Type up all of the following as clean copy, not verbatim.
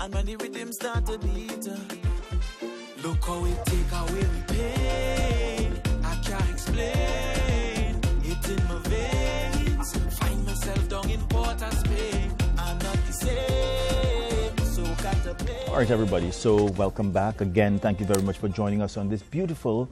And when the rhythm start to beat, look how it take away the pain. I can't explain it in my veins. Find myself down in Port of Spain. I'm not the same, so contemplate. All right, everybody. So welcome back again. Thank you very much for joining us on this beautiful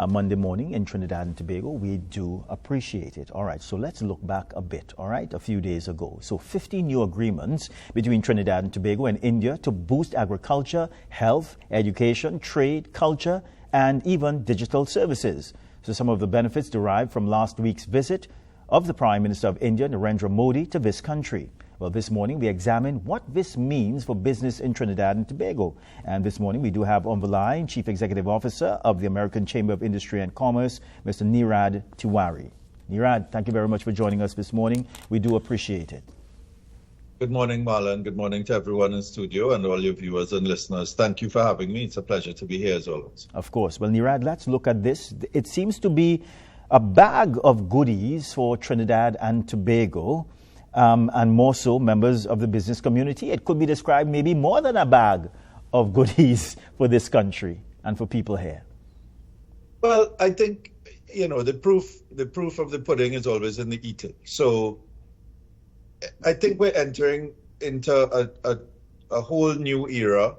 Monday morning in Trinidad and Tobago. We do appreciate it. All right, so let's look back a bit, all right, a few days ago. So 15 new agreements between Trinidad and Tobago and India to boost agriculture, health, education, trade, culture, and even digital services. So some of the benefits derived from last week's visit of the Prime Minister of India, Narendra Modi, to this country. Well, this morning we examine what this means for business in Trinidad and Tobago. And this morning we do have on the line Chief Executive Officer of the American Chamber of Industry and Commerce, Mr. Nirad Tiwari. Nirad, thank you very much for joining us this morning. We do appreciate it. Good morning, Marlon. Good morning to everyone in studio and all your viewers and listeners. Thank you for having me. It's a pleasure to be here as always. Of course. Well, Nirad, let's look at this. It seems to be a bag of goodies for Trinidad and Tobago. And more so members of the business community. It could be described maybe more than a bag of goodies for this country and for people here. Well, I think, the proof of the pudding is always in the eating. So I think we're entering into a whole new era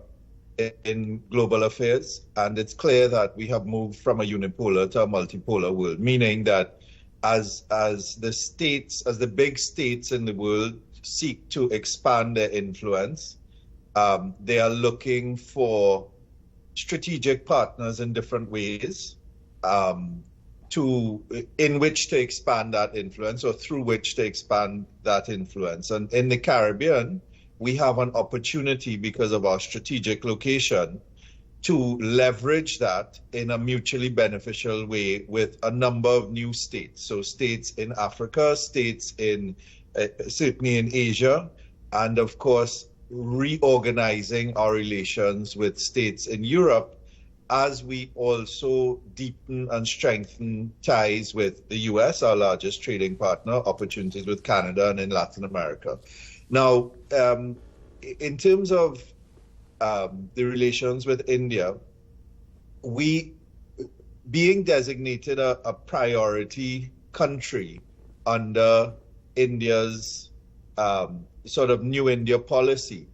in global affairs. And it's clear that we have moved from a unipolar to a multipolar world, meaning that as the big states in the world seek to expand their influence, they are looking for strategic partners in different ways in which to expand that influence or through which to expand that influence. And in the Caribbean, we have an opportunity because of our strategic location to leverage that in a mutually beneficial way with a number of new states. So states in Africa, states certainly in Asia, and of course, reorganizing our relations with states in Europe as we also deepen and strengthen ties with the US, our largest trading partner, opportunities with Canada and in Latin America. Now, in terms of the relations with India, we being designated a priority country under India's sort of New India policy,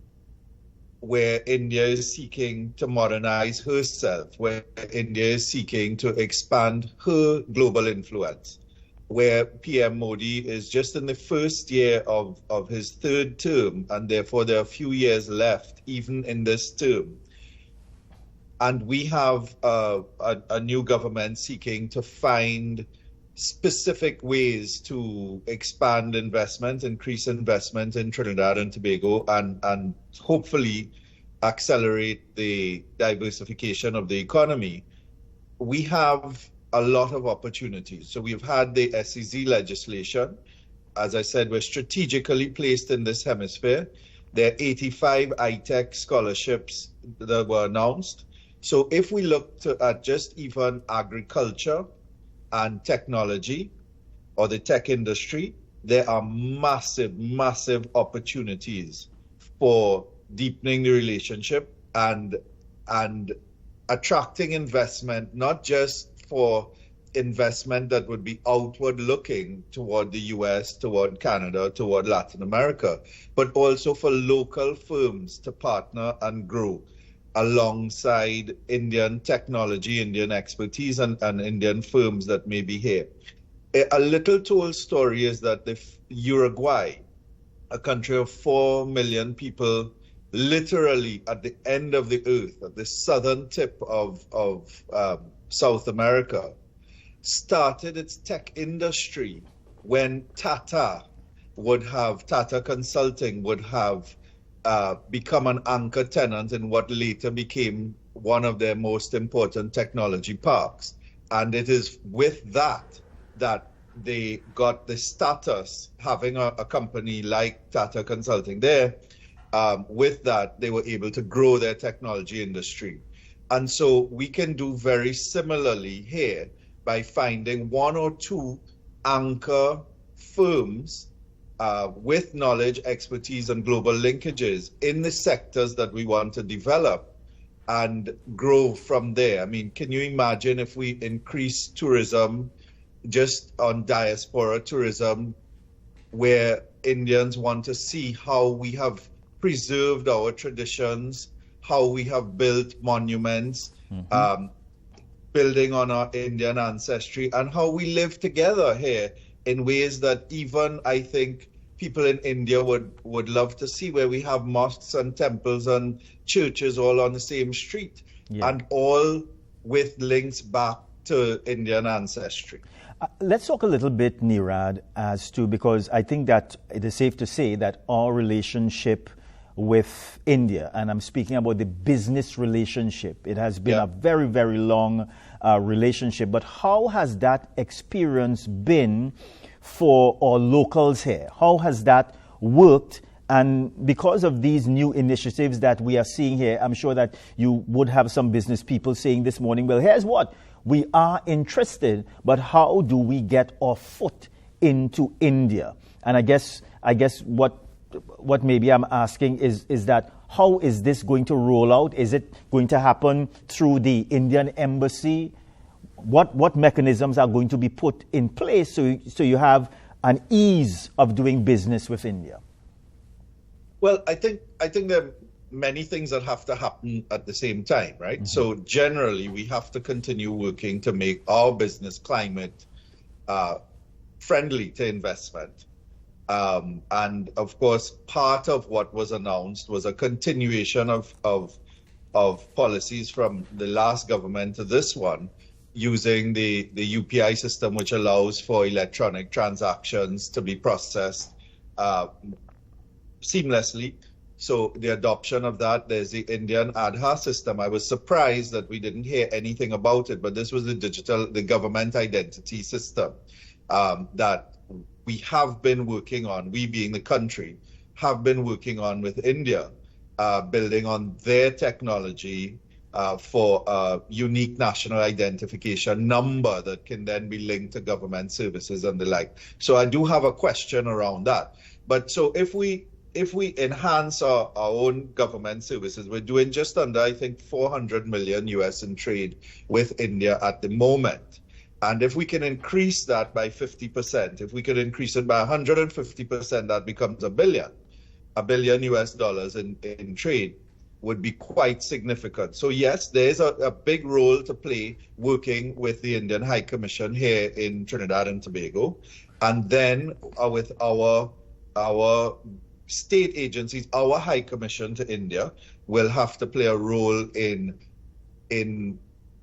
where India is seeking to modernize herself, where India is seeking to expand her global influence, where PM Modi is just in the first year of his third term, and therefore there are a few years left even in this term. And we have a new government seeking to find specific ways to expand investment, increase investment in Trinidad and Tobago, and hopefully accelerate the diversification of the economy. We have a lot of opportunities. So we've had the SEZ legislation. As I said, we're strategically placed in this hemisphere. There are 85 iTech scholarships that were announced. So if we look at just even agriculture and technology or the tech industry, there are massive, massive opportunities for deepening the relationship and attracting investment, not just for investment that would be outward looking toward the US, toward Canada, toward Latin America, but also for local firms to partner and grow alongside Indian technology, Indian expertise, and Indian firms that may be here. A little told story is that Uruguay, a country of 4 million people, literally at the end of the earth, at the southern tip of South America, started its tech industry when Tata Consulting would have become an anchor tenant in what later became one of their most important technology parks. And it is with that they got the status, having a company like Tata Consulting there. With that, they were able to grow their technology industry. And so we can do very similarly here by finding one or two anchor firms with knowledge, expertise, and global linkages in the sectors that we want to develop and grow from there. I mean, can you imagine if we increase tourism just on diaspora tourism, where Indians want to see how we have preserved our traditions, how we have built monuments, building on our Indian ancestry, and how we live together here in ways that even I think people in India would love to see, where we have mosques and temples and churches all on the same street, and all with links back to Indian ancestry. Let's talk a little bit, Nirad, as to, because I think that it is safe to say that our relationship with India, and I'm speaking about the business relationship, it has been a very, very long relationship. But how has that experience been for our locals here? How has that worked? And because of these new initiatives that we are seeing here, I'm sure that you would have some business people saying this morning, well, here's what. We are interested, but how do we get our foot into India? And I guess what maybe I'm asking is that how is this going to roll out? Is it going to happen through the Indian embassy? What mechanisms are going to be put in place so you have an ease of doing business with India? Well, I think there are many things that have to happen at the same time, right? So generally, we have to continue working to make our business climate friendly to investment. And of course, part of what was announced was a continuation of policies from the last government to this one, using the UPI system, which allows for electronic transactions to be processed seamlessly. So the adoption of that, there's the Indian Aadhaar system. I was surprised that we didn't hear anything about it, but this was the government identity system that we have been working on, we being the country, have been working on with India, building on their technology for a unique national identification number that can then be linked to government services and the like. So I do have a question around that. But so if we enhance our own government services, we're doing just under, I think, 400 million US in trade with India at the moment. And if we can increase that by 50%, if we could increase it by 150%, that becomes $1 billion US dollars in trade, would be quite significant. So yes, there's a big role to play working with the Indian High Commission here in Trinidad and Tobago. And then with our state agencies, our High Commission to India will have to play a role in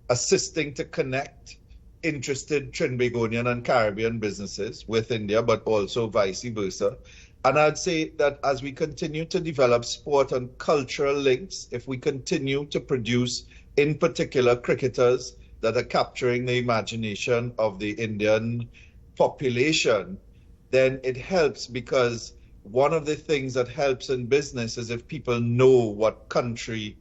assisting to connect interested Trinbagonian and Caribbean businesses with India, but also vice versa. And I'd say that as we continue to develop sport and cultural links, if we continue to produce, in particular, cricketers that are capturing the imagination of the Indian population, then it helps, because one of the things that helps in business is if people know what country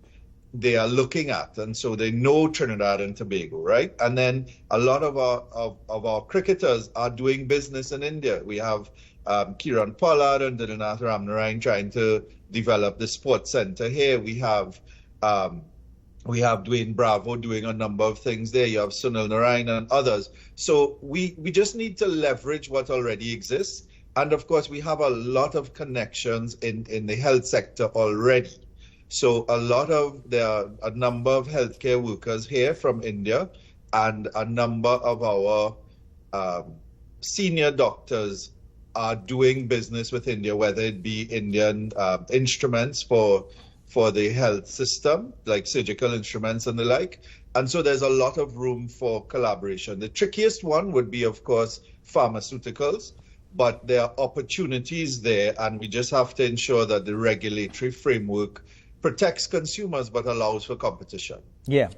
they are looking at, and so they know Trinidad and Tobago, right? And then a lot of our cricketers are doing business in India. We have Kiran Pollard and Dinanath Ramnarayan trying to develop the sports center here. We have Dwayne Bravo doing a number of things there. You have Sunil Narayan and others. So we just need to leverage what already exists. And of course, we have a lot of connections in the health sector already. So there are a number of healthcare workers here from India, and a number of our senior doctors are doing business with India, whether it be Indian instruments for the health system, like surgical instruments and the like. And so there's a lot of room for collaboration. The trickiest one would be, of course, pharmaceuticals, but there are opportunities there, and we just have to ensure that the regulatory framework protects consumers but allows for competition. Yeah.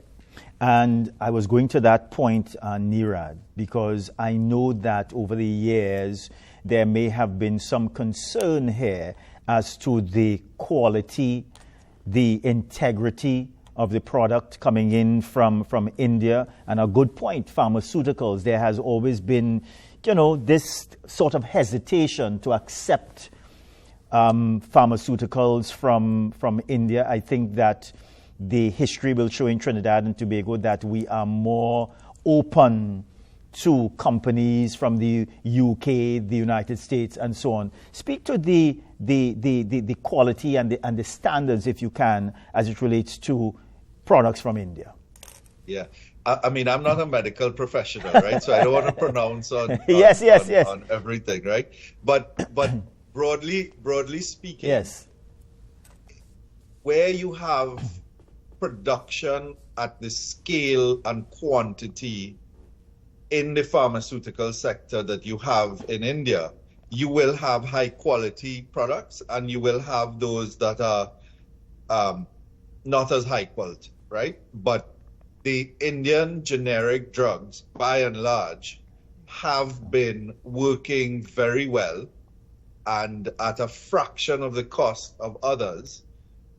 And I was going to that point, Nirad, because I know that over the years there may have been some concern here as to the quality, the integrity of the product coming in from India. And a good point, pharmaceuticals, there has always been, this sort of hesitation to accept pharmaceuticals from India. I think that the history will show in Trinidad and Tobago that we are more open to companies from the UK, the United States, and so on. Speak to the quality and the standards, if you can, as it relates to products from India. Yeah. I mean, I'm not a medical professional, right? So I don't want to pronounce on yes. on everything, right? But broadly speaking, yes, where you have production at the scale and quantity in the pharmaceutical sector that you have in India, you will have high quality products, and you will have those that are not as high quality, right? But the Indian generic drugs, by and large, have been working very well and at a fraction of the cost of others.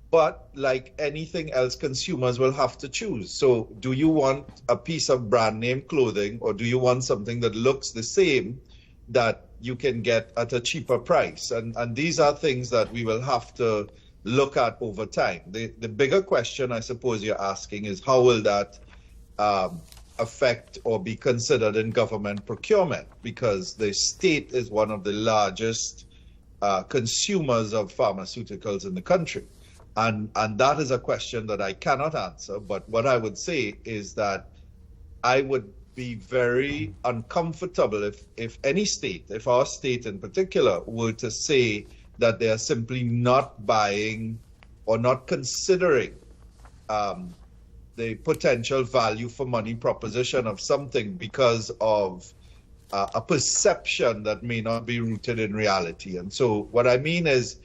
But like anything else, consumers will have to choose. So do you want a piece of brand name clothing, or do you want something that looks the same that you can get at a cheaper price? And these are things that we will have to look at over time. The bigger question, I suppose you're asking, is how will that affect or be considered in government procurement? Because the state is one of the largest consumers of pharmaceuticals in the country. And that is a question that I cannot answer. But what I would say is that I would be very uncomfortable if any state, if our state in particular, were to say that they are simply not buying or not considering the potential value for money proposition of something because of a perception that may not be rooted in reality. And so what I mean is,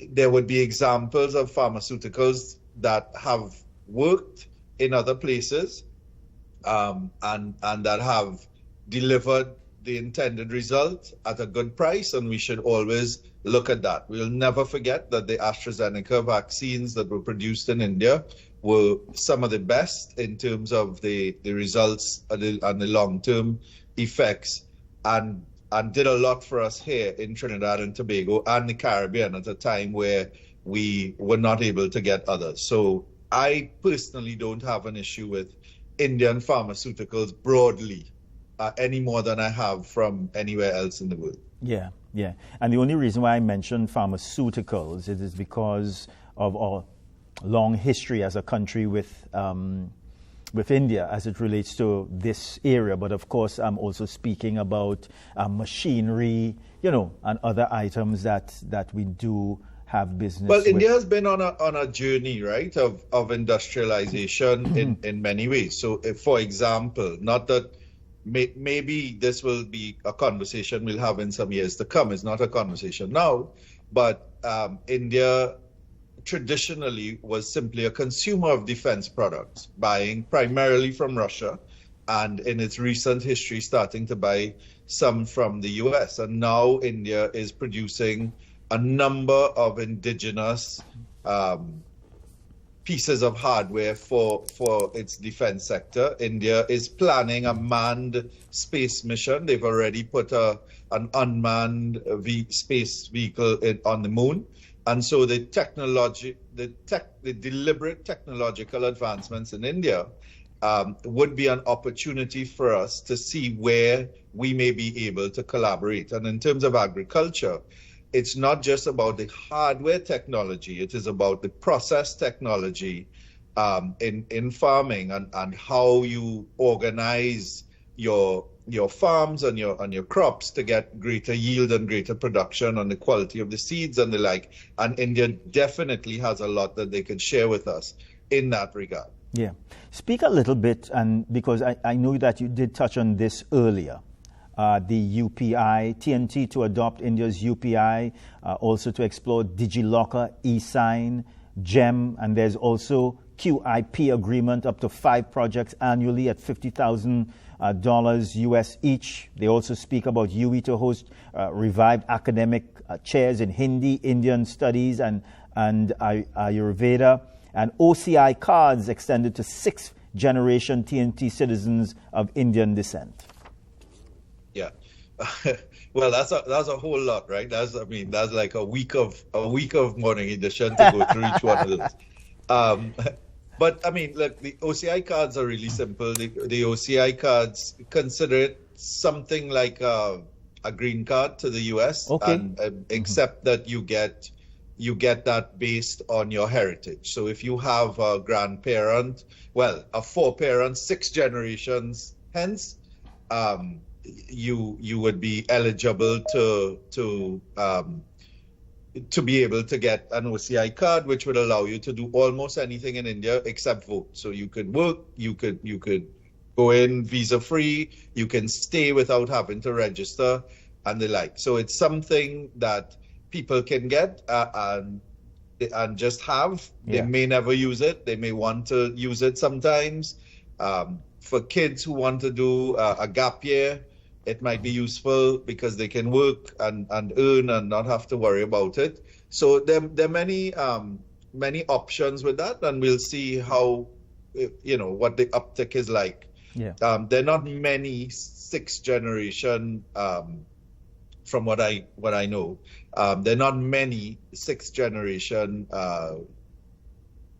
there would be examples of pharmaceuticals that have worked in other places and that have delivered the intended result at a good price, and we should always look at that. We'll never forget that the AstraZeneca vaccines that were produced in India were some of the best in terms of the results and the long-term effects, and did a lot for us here in Trinidad and Tobago and the Caribbean at a time where we were not able to get others. So I personally don't have an issue with Indian pharmaceuticals broadly any more than I have from anywhere else in the world. Yeah. And the only reason why I mentioned pharmaceuticals is because of our long history as a country with India as it relates to this area. But of course, I'm also speaking about machinery, and other items that we do have business with. India has been on a journey, right, of industrialization in many ways. So if, for example, not that maybe this will be a conversation we'll have in some years to come. It's not a conversation now, but India traditionally was simply a consumer of defense products, buying primarily from Russia, and in its recent history starting to buy some from the US. And now India is producing a number of indigenous pieces of hardware for its defense sector. India is planning a manned space mission. They've already put an unmanned space vehicle on the moon. And so the deliberate technological advancements in India would be an opportunity for us to see where we may be able to collaborate. And in terms of agriculture, it's not just about the hardware technology, it is about the process technology in farming and how you organize your farms and your crops to get greater yield and greater production on the quality of the seeds and the like. And India definitely has a lot that they could share with us in that regard. Yeah. Speak a little bit, and because I know that you did touch on this earlier, the UPI, T&T to adopt India's UPI, also to explore DigiLocker, eSign, GEM, and there's also QIP agreement up to 5 projects annually at $50,000 US each. They also speak about UE to host revived academic chairs in Hindi, Indian studies, and Ayurveda, and OCI cards extended to 6th generation T&T citizens of Indian descent. Yeah, Well, that's a whole lot, right? That's like a week of morning edition to go through each one of those. Um, but I mean, look, the OCI cards are really simple. The OCI cards, consider it something like a green card to the US, Okay. and except that you get that based on your heritage. So if you have a grandparent, well, a foreparent, 6 generations hence, you would be eligible to be able to get an OCI card, which would allow you to do almost anything in India except vote. So you could work, you could go in visa free, you can stay without having to register and the like. So it's something that people can get and just have. They may never use it. They may want to use it sometimes. For kids who want to do a gap year, it might be useful because they can work and earn and not have to worry about it. So there are many options with that, and we'll see how, what the uptick is like. Yeah. There are not many 6th generation, from what I know. There are not many 6th generation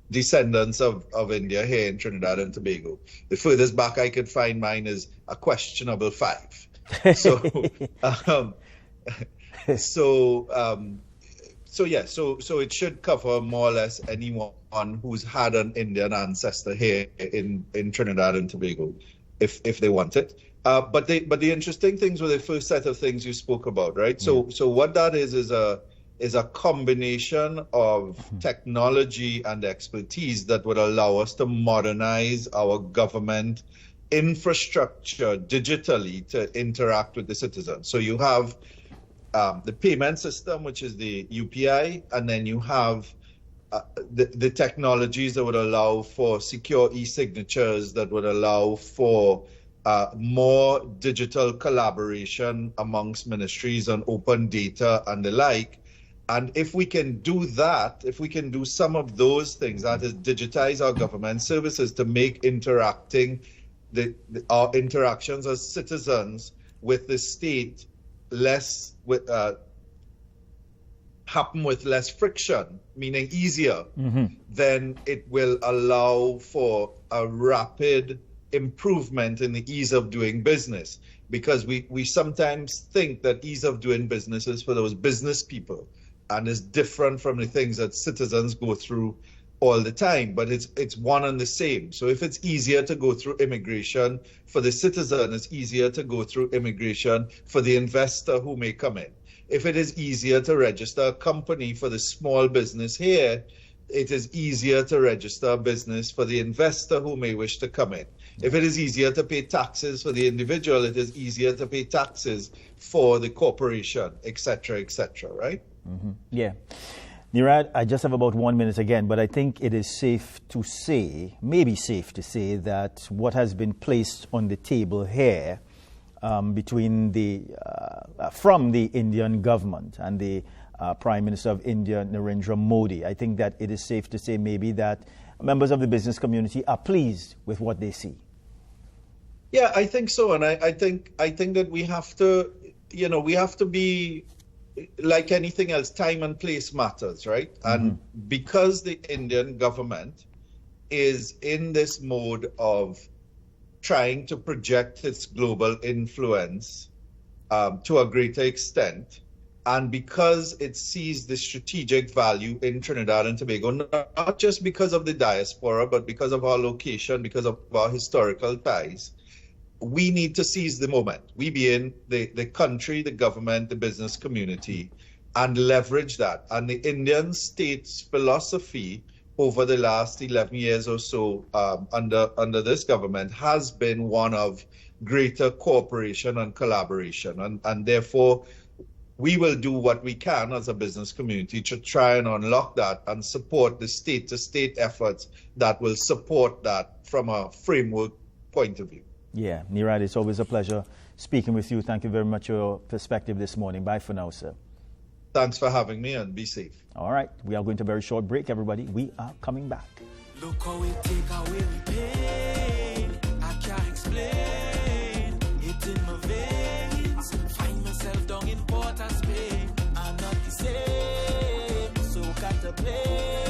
descendants of India here in Trinidad and Tobago. The furthest back I could find mine is a questionable 5. So, so it should cover more or less anyone who's had an Indian ancestor here in Trinidad and Tobago, if they want it. But the interesting things were the first set of things you spoke about, right? So what that is a combination of technology and expertise that would allow us to modernize our government infrastructure digitally to interact with the citizens. So you have the payment system, which is the UPI, and then you have the technologies that would allow for secure e-signatures, that would allow for more digital collaboration amongst ministries on open data and the like. And if we can do that, if we can do some of those things, that is digitize our government services to make our interactions as citizens with the state happen with less friction, meaning easier, then it will allow for a rapid improvement in the ease of doing business. Because we sometimes think that ease of doing business is for those business people and is different from the things that citizens go through all the time, but it's one and the same. So if it's easier to go through immigration for the citizen, it's easier to go through immigration for the investor who may come in. If it is easier to register a company for the small business here, it is easier to register a business for the investor who may wish to come in. If it is easier to pay taxes for the individual, it is easier to pay taxes for the corporation, etc., right? Yeah. Nirad, I just have about 1 minute again, but I think it is safe to say, maybe safe to say, that what has been placed on the table here between from the Indian government and the Prime Minister of India, Narendra Modi, I think that it is safe to say maybe that members of the business community are pleased with what they see. Yeah, I think so, and I think that we have to be, like anything else, time and place matters, right? And because the Indian government is in this mode of trying to project its global influence to a greater extent, and because it sees the strategic value in Trinidad and Tobago, not just because of the diaspora, but because of our location, because of our historical ties, we need to seize the moment. We being the country, the government, the business community, and leverage that. And the Indian state's philosophy over the last 11 years or so under this government has been one of greater cooperation and collaboration. And therefore, we will do what we can as a business community to try and unlock that and support the state-to-state efforts that will support that from a framework point of view. Yeah, Nirad, it's always a pleasure speaking with you. Thank you very much for your perspective this morning. Bye for now, sir. Thanks for having me, and be safe. All right, we are going to a very short break, everybody. We are coming back. Look how we take away the pain. I can't explain it in my veins. Find play.